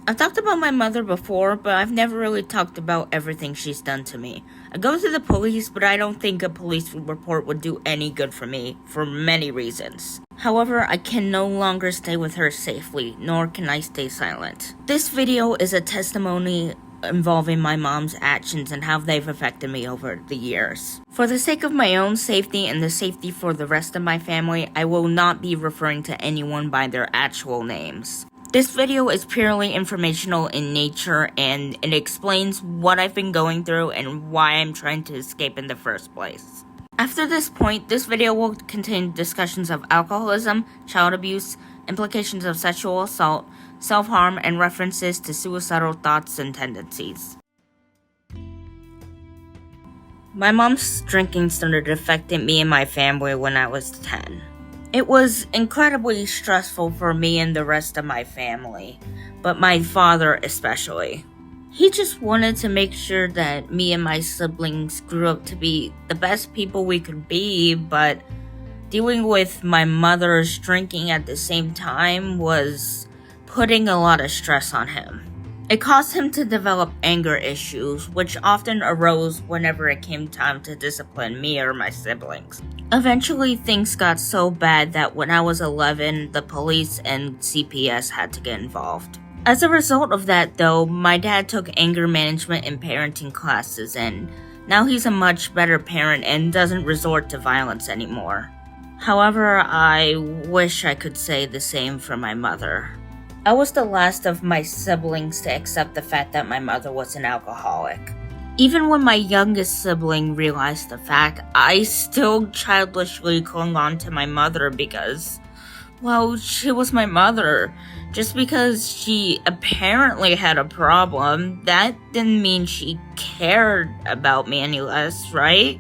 I've talked about my mother before, but I've never really talked about everything she's done to me. I go to the police, but I don't think a police report would do any good for me, for many reasons. However, I can no longer stay with her safely, nor can I stay silent. This video is a testimony involving my mom's actions and how they've affected me over the years. For the sake of my own safety and the safety for the rest of my family, I will not be referring to anyone by their actual names. This video is purely informational in nature, and it explains what I've been going through and why I'm trying to escape in the first place. After this point, this video will contain discussions of alcoholism, child abuse, implications of sexual assault, self-harm, and references to suicidal thoughts and tendencies. My mom's drinking started affecting me and my family when I was 10. It was incredibly stressful for me and the rest of my family, but my father especially. He just wanted to make sure that me and my siblings grew up to be the best people we could be, but dealing with my mother's drinking at the same time was putting a lot of stress on him. It caused him to develop anger issues, which often arose whenever it came time to discipline me or my siblings. Eventually, things got so bad that when I was 11, the police and CPS had to get involved. As a result of that, though, my dad took anger management and parenting classes, and now he's a much better parent and doesn't resort to violence anymore. However, I wish I could say the same for my mother. I was the last of my siblings to accept the fact that my mother was an alcoholic. Even when my youngest sibling realized the fact, I still childishly clung on to my mother because, well, she was my mother. Just because she apparently had a problem, that didn't mean she cared about me any less, right?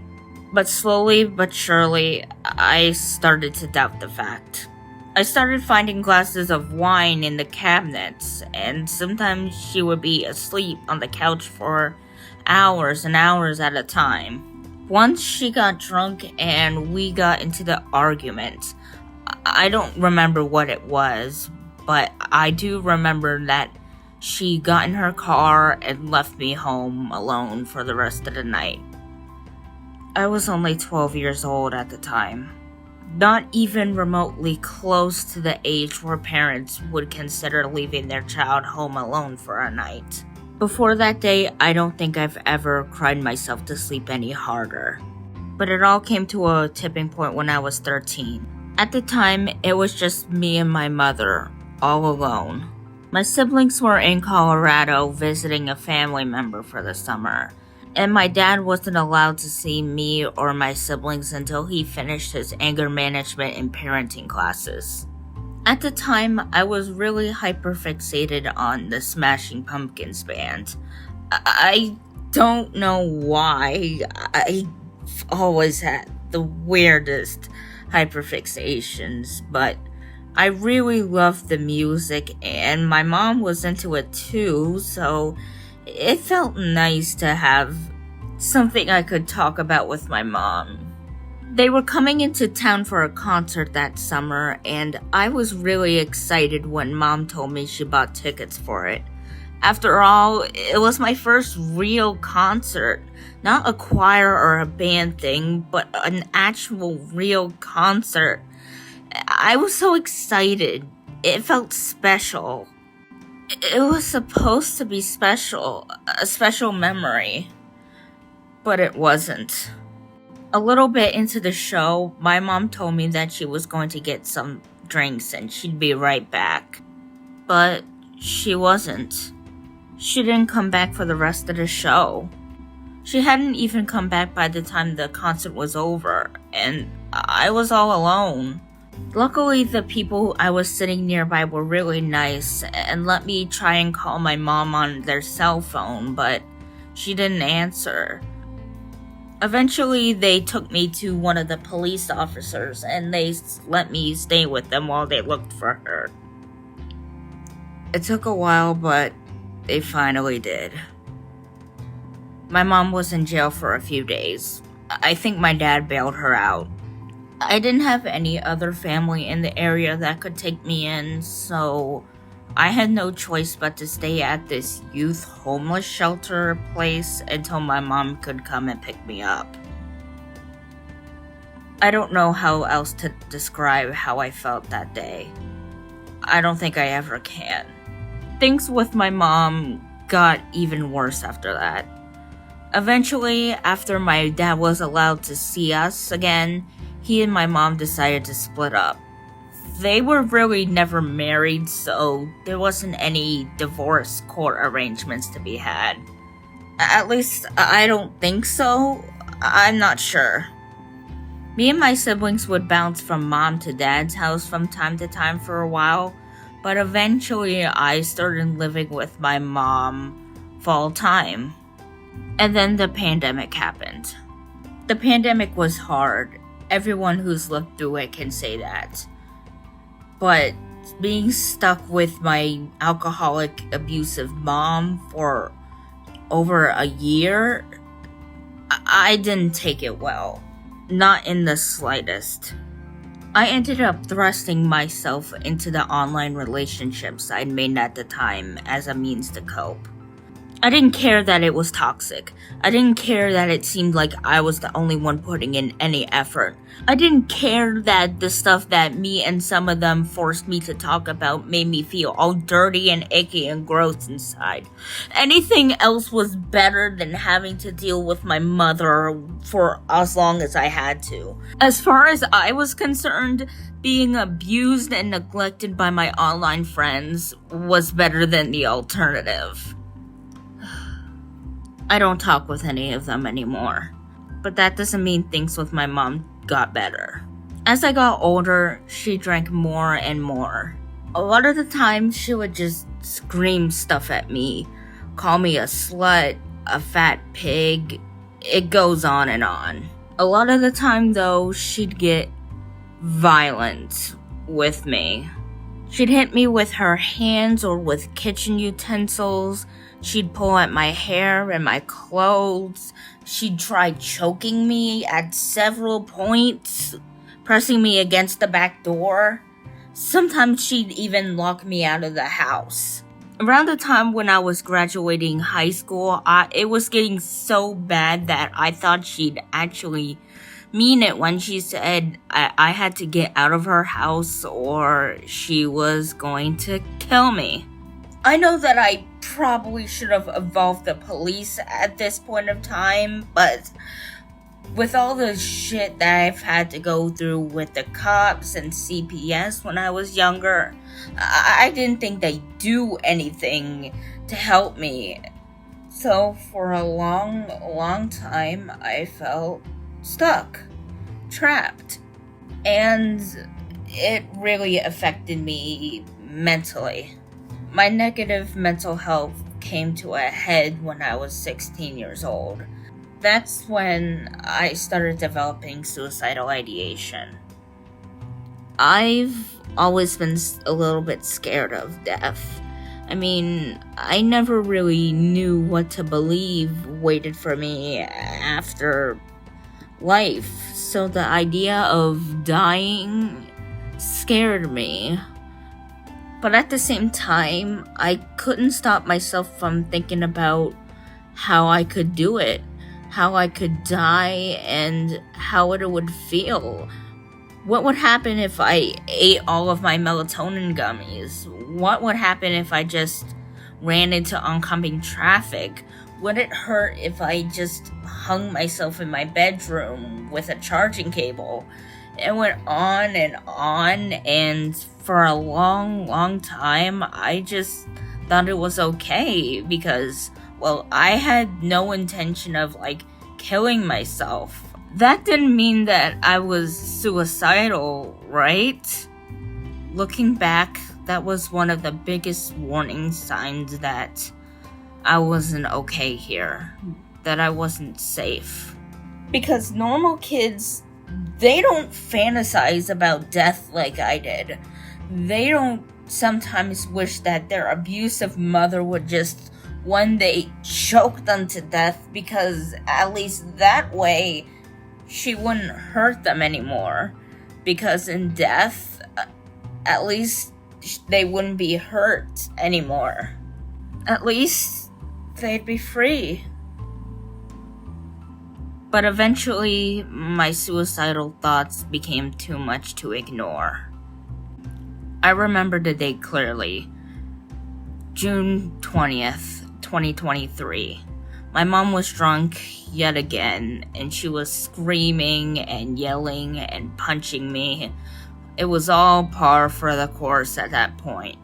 But slowly but surely, I started to doubt the fact. I started finding glasses of wine in the cabinets, and sometimes she would be asleep on the couch for hours and hours at a time. Once she got drunk and we got into the argument. I don't remember what it was, but I do remember that she got in her car and left me home alone for the rest of the night. I was only 12 years old at the time. Not even remotely close to the age where parents would consider leaving their child home alone for a night. Before that day, I don't think I've ever cried myself to sleep any harder. But it all came to a tipping point when I was 13. At the time, it was just me and my mother, all alone. My siblings were in Colorado visiting a family member for the summer, and my dad wasn't allowed to see me or my siblings until he finished his anger management and parenting classes. At the time, I was really hyperfixated on the Smashing Pumpkins band. I don't know why. I've always had the weirdest hyperfixations, but I really loved the music, and my mom was into it too, so it felt nice to have something I could talk about with my mom. They were coming into town for a concert that summer, and I was really excited when Mom told me she bought tickets for it. After all, it was my first real concert. Not a choir or a band thing, but an actual real concert. I was so excited. It felt special. It was supposed to be special, a special memory. But it wasn't. A little bit into the show, my mom told me that she was going to get some drinks and she'd be right back. But she wasn't. She didn't come back for the rest of the show. She hadn't even come back by the time the concert was over, and I was all alone. Luckily, the people I was sitting nearby were really nice and let me try and call my mom on their cell phone, but she didn't answer. Eventually, they took me to one of the police officers, and they let me stay with them while they looked for her. It took a while, but they finally did. My mom was in jail for a few days. I think my dad bailed her out. I didn't have any other family in the area that could take me in, so I had no choice but to stay at this youth homeless shelter place until my mom could come and pick me up. I don't know how else to describe how I felt that day. I don't think I ever can. Things with my mom got even worse after that. Eventually, after my dad was allowed to see us again, he and my mom decided to split up. They were really never married, so there wasn't any divorce court arrangements to be had. At least, I don't think so. I'm not sure. Me and my siblings would bounce from mom to dad's house from time to time for a while, but eventually I started living with my mom full time. And then the pandemic happened. The pandemic was hard. Everyone who's lived through it can say that. But being stuck with my alcoholic, abusive mom for over a year, I didn't take it well. Not in the slightest. I ended up thrusting myself into the online relationships I'd made at the time as a means to cope. I didn't care that it was toxic. I didn't care that it seemed like I was the only one putting in any effort. I didn't care that the stuff that me and some of them forced me to talk about made me feel all dirty and icky and gross inside. Anything else was better than having to deal with my mother for as long as I had to. As far as I was concerned, being abused and neglected by my online friends was better than the alternative. I don't talk with any of them anymore, but that doesn't mean things with my mom got better. As I got older, she drank more and more. A lot of the time, she would just scream stuff at me, call me a slut, a fat pig. It goes on and on. A lot of the time, though, she'd get violent with me. She'd hit me with her hands or with kitchen utensils. She'd pull at my hair and my clothes. She'd try choking me at several points, pressing me against the back door. Sometimes she'd even lock me out of the house. Around the time when I was graduating high school, it was getting so bad that I thought she'd actually mean it when she said I had to get out of her house or she was going to kill me. I know that I probably should have involved the police at this point of time, but with all the shit that I've had to go through with the cops and CPS when I was younger, I didn't think they'd do anything to help me. So for a long time, I felt stuck, trapped, and it really affected me mentally. My negative mental health came to a head when I was 16 years old. That's when I started developing suicidal ideation. I've always been a little bit scared of death. I mean, I never really knew what to believe waited for me after life, so the idea of dying scared me. But at the same time, I couldn't stop myself from thinking about how I could do it, how I could die, and how it would feel. What would happen if I ate all of my melatonin gummies? What would happen if I just ran into oncoming traffic? Would it hurt if I just hung myself in my bedroom with a charging cable? It went on, and for a long time, I just thought it was okay because, well, I had no intention of, killing myself. That didn't mean that I was suicidal, right? Looking back, that was one of the biggest warning signs that I wasn't okay here, that I wasn't safe. Because normal kids, they don't fantasize about death like I did. They don't sometimes wish that their abusive mother would just one day choke them to death because at least that way she wouldn't hurt them anymore. Because in death, at least they wouldn't be hurt anymore. At least they'd be free. But eventually, my suicidal thoughts became too much to ignore. I remember the date clearly. June 20th, 2023. My mom was drunk yet again, and she was screaming and yelling and punching me. It was all par for the course at that point.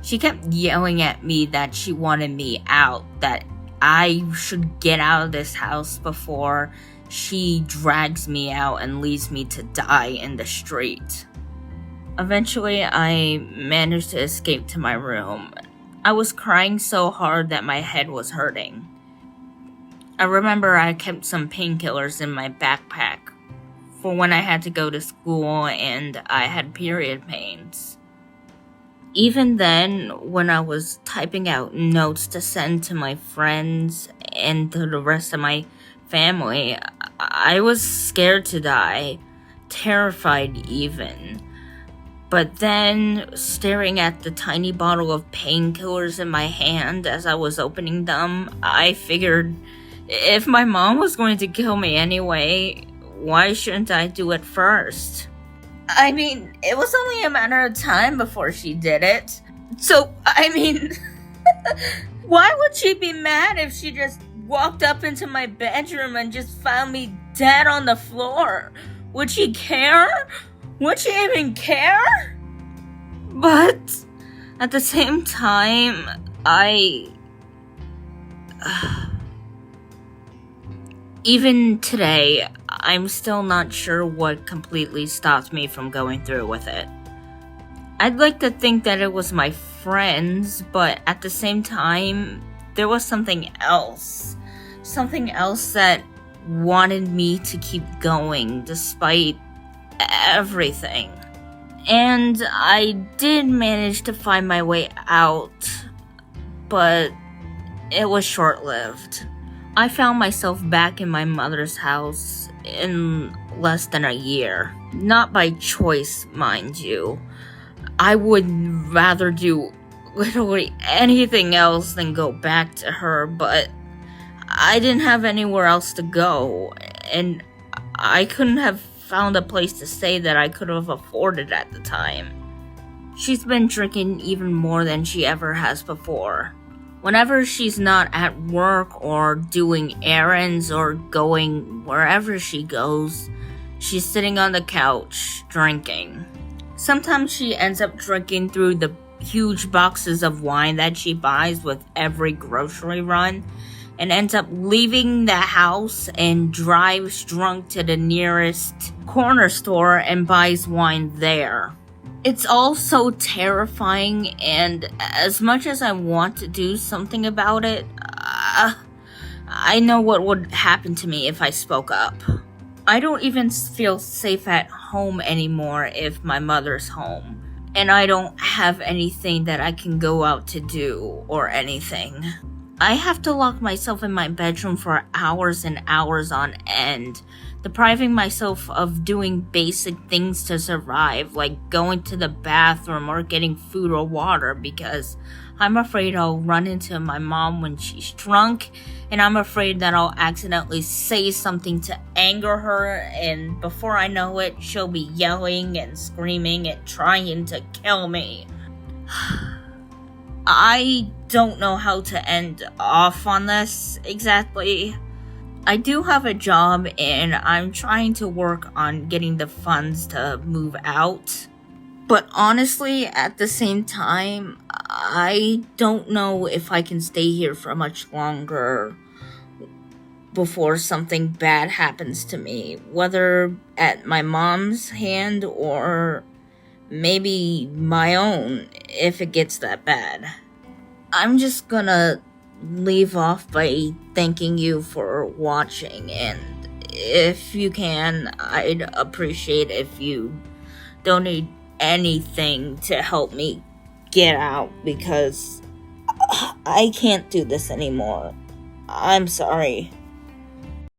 She kept yelling at me that she wanted me out, that I should get out of this house before she drags me out and leaves me to die in the street. Eventually, I managed to escape to my room. I was crying so hard that my head was hurting. I remember I kept some painkillers in my backpack for when I had to go to school and I had period pains. Even then, when I was typing out notes to send to my friends and to the rest of my family, I was scared to die, terrified even. But then, staring at the tiny bottle of painkillers in my hand as I was opening them, I figured, if my mom was going to kill me anyway, why shouldn't I do it first? I mean, it was only a matter of time before she did it. So, I mean, why would she be mad if she just walked up into my bedroom and just found me dead on the floor? Would she care? Would she even care? But at the same time, even today, I'm still not sure what completely stopped me from going through with it. I'd like to think that it was my friends, but at the same time, there was something else. Something else that wanted me to keep going despite everything. And I did manage to find my way out, but it was short-lived. I found myself back in my mother's house in less than a year. Not by choice, mind you. I would rather do literally anything else than go back to her, but I didn't have anywhere else to go, and I couldn't have found a place to stay that I could have afforded at the time. She's been drinking even more than she ever has before. Whenever she's not at work or doing errands or going wherever she goes, she's sitting on the couch drinking. Sometimes she ends up drinking through the huge boxes of wine that she buys with every grocery run and ends up leaving the house and drives drunk to the nearest corner store and buys wine there. It's all so terrifying, and as much as I want to do something about it, I know what would happen to me if I spoke up. I don't even feel safe at home anymore if my mother's home, and I don't have anything that I can go out to do or anything. I have to lock myself in my bedroom for hours and hours on end, depriving myself of doing basic things to survive, like going to the bathroom or getting food or water, because I'm afraid I'll run into my mom when she's drunk, and I'm afraid that I'll accidentally say something to anger her, and before I know it, she'll be yelling and screaming and trying to kill me. I don't know how to end off on this exactly. I do have a job and I'm trying to work on getting the funds to move out. But honestly, at the same time, I don't know if I can stay here for much longer before something bad happens to me, whether at my mom's hand or maybe my own if it gets that bad. I'm just gonna leave off by thanking you for watching, and if you can, I'd appreciate if you donate anything to help me get out, because I can't do this anymore. I'm sorry.